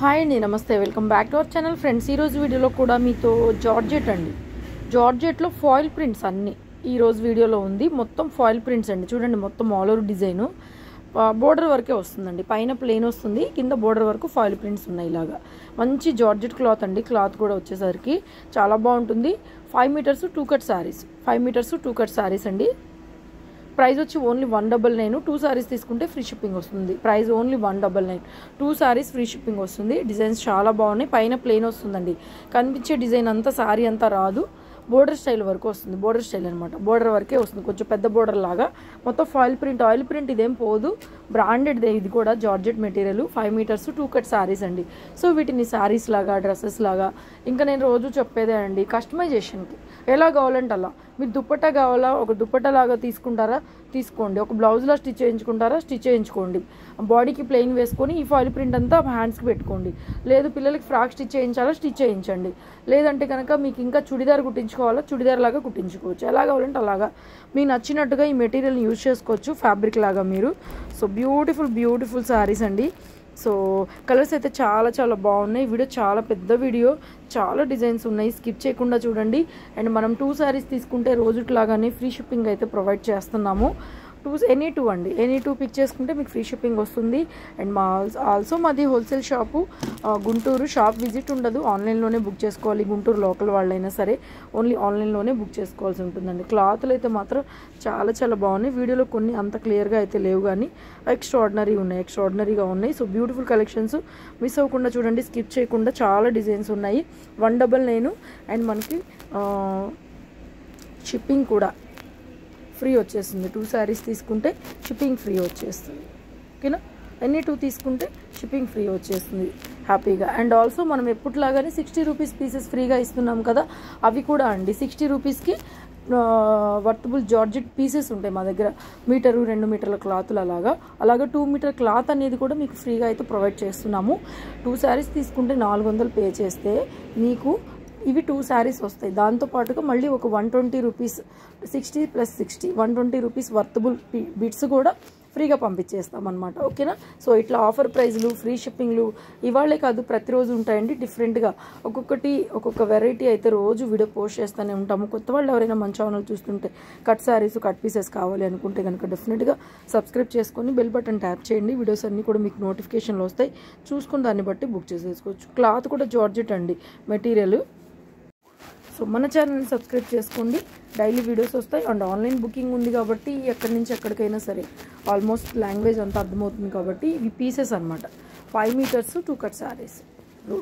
Hi అండి, నమస్తే. Welcome back to our channel friends. ఈరోజు వీడియోలో కూడా మీతో జార్జెట్ అండి, జార్జెట్లో ఫాయిల్ ప్రింట్స్ అన్నీ ఈరోజు వీడియోలో ఉంది. మొత్తం ఫాయిల్ ప్రింట్స్ అండి. చూడండి, మొత్తం ఆల్ ఓవర్ డిజైను బోర్డర్ వరకే వస్తుందండి. పైన ప్లెయిన్ వస్తుంది, కింద బోర్డర్ వరకు ఫాయిల్ ప్రింట్స్ ఉన్నాయి. ఇలాగా మంచి జార్జెట్ క్లాత్ అండి. క్లాత్ కూడా వచ్చేసరికి చాలా బాగుంటుంది. 5 meters 2 cut sarees, 5 meters 2 cut sarees అండి. ప్రైస్ వచ్చి ఓన్లీ 199. 2 సారీస్ తీసుకుంటే ఫ్రీ షిప్పింగ్ వస్తుంది. Price only 199. 2 sarees free shipping వస్తుంది. డిజైన్స్ చాలా బాగున్నాయి. పైన ప్లెయిన్ వస్తుందండి. కనిపించే డిజైన్ అంతా సారీ అంతా రాదు, బోర్డర్ స్టైల్ వరకు వస్తుంది. బోర్డర్ స్టైల్ అనమాట, బోర్డర్ వరకే వస్తుంది. కొంచెం పెద్ద బోర్డర్ లాగా. మొత్తం ఫాయిల్ ప్రింట్, ఆయిల్ ప్రింట్ ఇదేం పోదు. బ్రాండెడ్దే ఇది కూడా, georgette material. 5 meters 2 cut sarees అండి. సో వీటిని శారీస్ లాగా, డ్రెస్సెస్ లాగా, ఇంకా నేను రోజు చెప్పేదే అండి, కస్టమైజేషన్కి ఎలా కావాలంటే అలా. మీరు దుప్పట్టా కావాలా, ఒక దుప్పట్టా లాగా తీసుకుంటారా తీసుకోండి, ఒక బ్లౌజ్లో స్టిచ్ చేయించుకుంటారా స్టిచ్ చేయించుకోండి. బాడీకి ప్లెయిన్ వేసుకొని ఈ ఫాయిల్ ప్రింట్ అంతా హ్యాండ్స్కి పెట్టుకోండి. లేదు పిల్లలకి ఫ్రాక్ స్టిచ్ చేయించాలా స్టిచ్ చేయించండి. లేదంటే కనుక మీకు ఇంకా చుడిదార్ కుట్టించుకోవాలా చుడిదార్ లాగా కుట్టించుకోవచ్చు. ఎలా కావాలంటే అలాగా మీకు నచ్చినట్టుగా ఈ మెటీరియల్ని యూజ్ చేసుకోవచ్చు, ఫ్యాబ్రిక్ లాగా మీరు. సో బ్యూటిఫుల్ శారీస్ అండి. సో కలర్స్ అయితే చాలా చాలా బాగున్నాయి. వీడియో చాలా పెద్ద వీడియో, చాలా డిజైన్స్ ఉన్నాయి, స్కిప్ చేయకుండా చూడండి. అండ్ మనం 2 శారీస్ తీసుకుంటే రోజుట్లాగానే ఫ్రీ షిప్పింగ్ అయితే ప్రొవైడ్ చేస్తున్నాము. ఎనీ 2 అండి, ఎనీ 2 పిక్ చేసుకుంటే మీకు ఫ్రీ షిప్పింగ్ వస్తుంది. అండ్ ఆల్సో మాది wholesale shop, Guntur. Shop visit ఉండదు, ఆన్లైన్లోనే బుక్ చేసుకోవాలి. గుంటూరు లోకల్ వాళ్ళైనా సరే ఓన్లీ ఆన్లైన్లోనే బుక్ చేసుకోవాల్సి ఉంటుందండి. క్లాత్లు అయితే మాత్రం చాలా చాలా బాగున్నాయి. వీడియోలో కొన్ని అంత క్లియర్గా అయితే లేవు, కానీ ఎక్స్ట్రాడినరీగా ఉన్నాయి. సో బ్యూటిఫుల్ కలెక్షన్స్, మిస్ అవ్వకుండా చూడండి, స్కిప్ చేయకుండా. చాలా డిజైన్స్ ఉన్నాయి. 199. అండ్ మనకి షిప్పింగ్ కూడా ఫ్రీ వచ్చేస్తుంది. 2 శారీస్ తీసుకుంటే షిప్పింగ్ ఫ్రీ వచ్చేస్తుంది. ఓకేనా, ఎన్ని 2 తీసుకుంటే షిప్పింగ్ ఫ్రీ వచ్చేస్తుంది హ్యాపీగా. అండ్ ఆల్సో మనం ఎప్పటిలాగానే 60 రూపీస్ పీసెస్ ఫ్రీగా ఇస్తున్నాం కదా, అవి కూడా అండి 60 రూపీస్కి వర్తబుల్ జార్జెట్ పీసెస్ ఉంటాయి మా దగ్గర. మీటరు 2 మీటర్ల క్లాతులు అలాగా 2 మీటర్ క్లాత్ అనేది కూడా మీకు ఫ్రీగా అయితే ప్రొవైడ్ చేస్తున్నాము. 2 శారీస్ తీసుకుంటే 400 పే చేస్తే మీకు ఇవి 2 శారీస్ వస్తాయి. దాంతోపాటుగా మళ్ళీ ఒక 120 రూపీస్, 60 + 60 120 రూపీస్ వర్తబుల్ బిట్స్ కూడా ఫ్రీగా పంపించేస్తాం అనమాట. ఓకేనా. సో ఇట్లా ఆఫర్ ప్రైజ్లు, ఫ్రీ షిప్పింగ్లు ఇవాళే కాదు ప్రతిరోజు ఉంటాయండి. డిఫరెంట్గా ఒక్కొక్క వెరైటీ అయితే రోజు వీడియో పోస్ట్ చేస్తూనే ఉంటాము. కొత్త వాళ్ళు ఎవరైనా మన ఛానల్ చూస్తుంటే కట్ శారీస్, కట్ పీసెస్ కావాలి అనుకుంటే కనుక డెఫినెట్గా సబ్స్క్రైబ్ చేసుకొని బెల్ బటన్ ట్యాప్ చేయండి. వీడియోస్ అన్నీ కూడా మీకు నోటిఫికేషన్లు వస్తాయి, చూసుకుని దాన్ని బట్టి బుక్ చేసేసుకోవచ్చు. క్లాత్ కూడా జార్జెట్ అండి మెటీరియల్. సో మన ఛానల్ని సబ్స్క్రైబ్ చేసుకోండి, డైలీ వీడియోస్ వస్తాయి. అండ్ ఆన్లైన్ బుకింగ్ ఉంది కాబట్టి ఎక్కడి నుంచి ఎక్కడికైనా సరే ఆల్మోస్ట్ లాంగ్వేజ్ అంతా అర్థమవుతుంది కాబట్టి ఇవి పీసెస్ అనమాట. 5 మీటర్స్ 2 కట్ శారీస్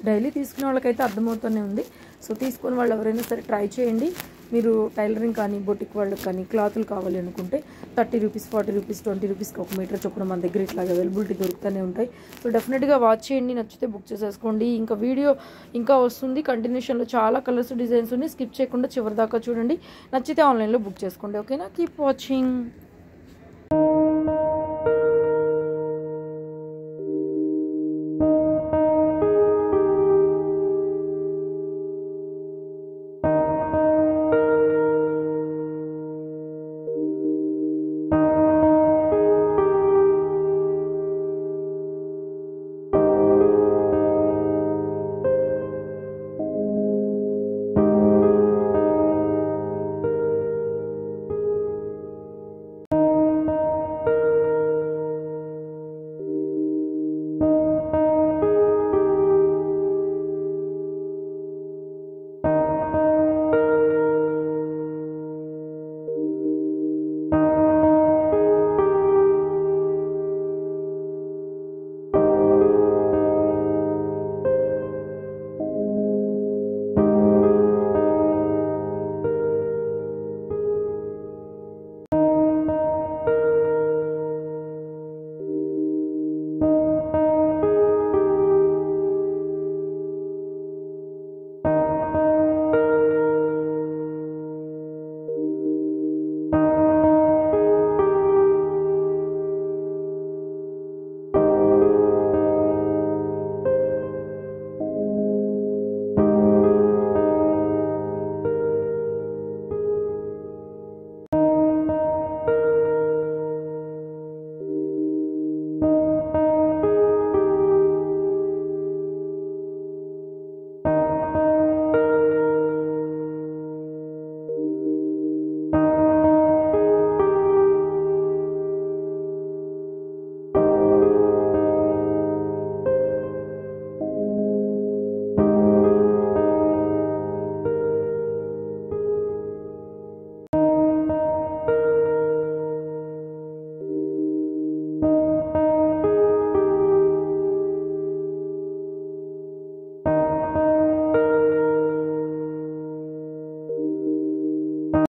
డైలీ తీసుకునే వాళ్ళకైతే అర్థమవుతూనే ఉంది. సో తీసుకుని వాళ్ళు ఎవరైనా సరే ట్రై చేయండి. మీరు టైలరింగ్ కానీ, బొటిక్ వాళ్ళకి కానీ క్లాతులు కావాలి అనుకుంటే 30 రూపీస్, 40 రూపీస్, 20 రూపీస్కి 1 మీటర్ చొప్పున మన దగ్గర ఇట్లా అవైలబిలిటీ దొరుకుతూనే ఉంటాయి. సో డెఫినెట్గా వాచ్ చేయండి, నచ్చితే బుక్ చేసేసుకోండి. ఇంకా వీడియో ఇంకా వస్తుంది కంటిన్యూషన్లో, చాలా కలర్స్, డిజైన్స్ ఉన్నాయి. స్కిప్ చేయకుండా చివరి దాకా చూడండి, నచ్చితే ఆన్లైన్లో బుక్ చేసుకోండి. ఓకేనా, కీప్ వాచింగ్.